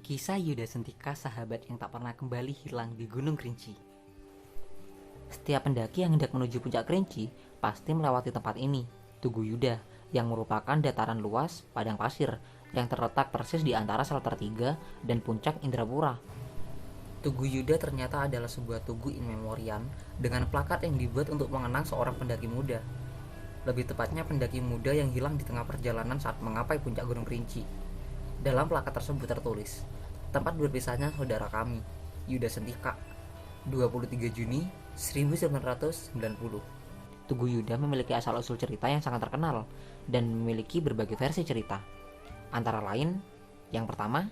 Kisah Yuda Sentika, sahabat yang tak pernah kembali hilang di Gunung Kerinci. Setiap pendaki yang hendak menuju puncak Kerinci pasti melewati tempat ini, Tugu Yuda, yang merupakan dataran luas padang pasir yang terletak persis di antara Saltertiga dan puncak Indrapura. Tugu Yuda ternyata adalah sebuah tugu in memoriam dengan plakat yang dibuat untuk mengenang seorang pendaki muda. Lebih tepatnya pendaki muda yang hilang di tengah perjalanan saat mengapai puncak Gunung Kerinci. Dalam plakat tersebut tertulis, tempat berpisahnya saudara kami, Yuda Sentika, 23 Juni 1990. Tugu Yuda memiliki asal-usul cerita yang sangat terkenal dan memiliki berbagai versi cerita. Antara lain, yang pertama,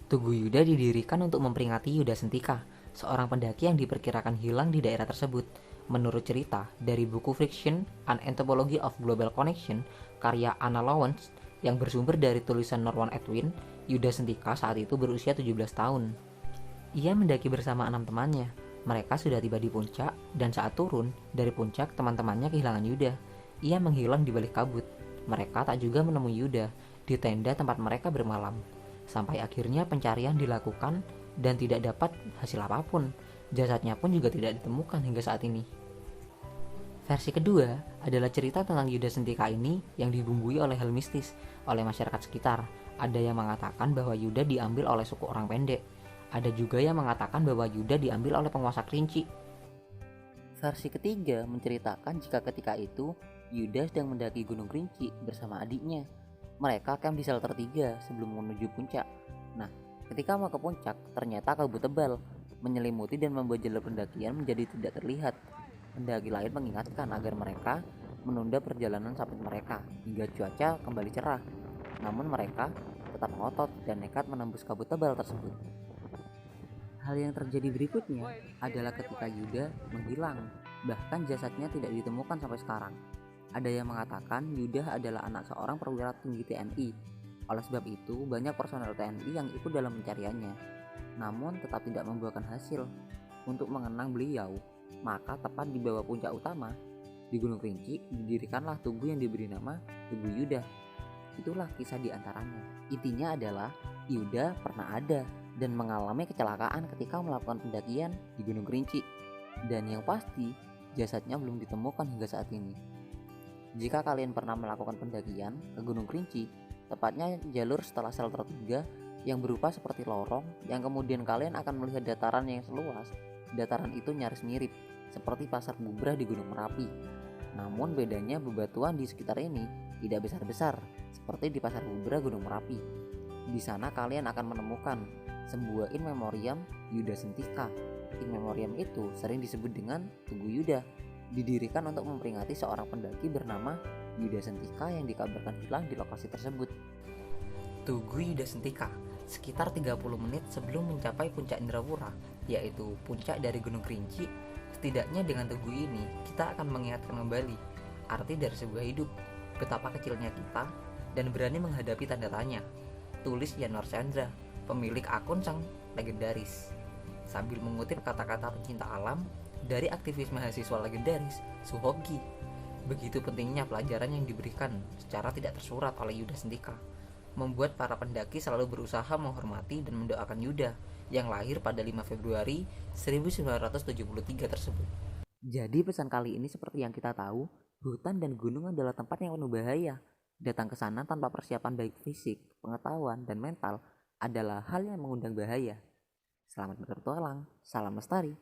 Tugu Yuda didirikan untuk memperingati Yuda Sentika, seorang pendaki yang diperkirakan hilang di daerah tersebut. Menurut cerita dari buku Friction, An Anthropology of Global Connection, karya Anna Lawrence, yang bersumber dari tulisan Norman Edwin, Yuda Sentika saat itu berusia 17 tahun. Ia mendaki bersama 6 temannya. Mereka sudah tiba di puncak, dan saat turun dari puncak teman-temannya kehilangan Yuda. Ia menghilang di balik kabut. Mereka tak juga menemui Yuda di tenda tempat mereka bermalam. Sampai akhirnya pencarian dilakukan dan tidak dapat hasil apapun. Jasadnya pun juga tidak ditemukan hingga saat ini. Versi kedua adalah cerita tentang Yuda Sentika ini yang dibumbui oleh hal mistis oleh masyarakat sekitar. Ada yang mengatakan bahwa Yuda diambil oleh suku orang pendek. Ada juga yang mengatakan bahwa Yuda diambil oleh penguasa Kerinci. Versi ketiga menceritakan jika ketika itu Yuda sedang mendaki Gunung Kerinci bersama adiknya. Mereka camp di Saltertiga sebelum menuju puncak. Nah, ketika mau ke puncak, ternyata kabut tebal menyelimuti dan membuat jalur pendakian menjadi tidak terlihat. Pendaki lain mengingatkan agar mereka menunda perjalanan sampai mereka hingga cuaca kembali cerah. Namun mereka tetap ngotot dan nekat menembus kabut tebal tersebut. Hal yang terjadi berikutnya adalah ketika Yuda menghilang, bahkan jasadnya tidak ditemukan sampai sekarang. Ada yang mengatakan Yuda adalah anak seorang perwira tinggi TNI. Oleh sebab itu, banyak personel TNI yang ikut dalam pencariannya. Namun tetap tidak membuahkan hasil. Untuk mengenang beliau, maka tepat di bawah puncak utama di Gunung Kerinci didirikanlah tugu yang diberi nama Tugu Yuda. Itulah kisah di antaranya. Intinya adalah Yuda pernah ada dan mengalami kecelakaan ketika melakukan pendakian di Gunung Kerinci. Dan yang pasti, jasadnya belum ditemukan hingga saat ini. Jika kalian pernah melakukan pendakian ke Gunung Kerinci, tepatnya jalur setelah Saltertiga yang berupa seperti lorong, yang kemudian kalian akan melihat dataran yang seluas. Dataran itu nyaris mirip seperti pasar bubrah di Gunung Merapi. Namun bedanya bebatuan di sekitar ini tidak besar-besar seperti di pasar bubrah Gunung Merapi. Di sana kalian akan menemukan sebuah in memoriam Yuda Sentika. In memoriam itu sering disebut dengan Tugu Yuda, didirikan untuk memperingati seorang pendaki bernama Yuda Sentika yang dikabarkan hilang di lokasi tersebut. Tugu Yuda Sentika sekitar 30 menit sebelum mencapai puncak Indrapura, yaitu puncak dari Gunung Kerinci. Setidaknya dengan tugu ini kita akan mengingatkan kembali arti dari sebuah hidup, betapa kecilnya kita dan berani menghadapi tanda tanya. Tulis Yanwar Chandra, pemilik akun sang legendaris, sambil mengutip kata-kata pencinta alam dari aktivis mahasiswa legendaris Suhogi. Begitu pentingnya pelajaran yang diberikan secara tidak tersurat oleh Yuda Sentika, membuat para pendaki selalu berusaha menghormati dan mendoakan Yuda yang lahir pada 5 Februari 1973 tersebut. Jadi pesan kali ini seperti yang kita tahu, hutan dan gunung adalah tempat yang penuh bahaya. Datang ke sana tanpa persiapan baik fisik, pengetahuan, dan mental adalah hal yang mengundang bahaya. Selamat berpetualang, salam lestari.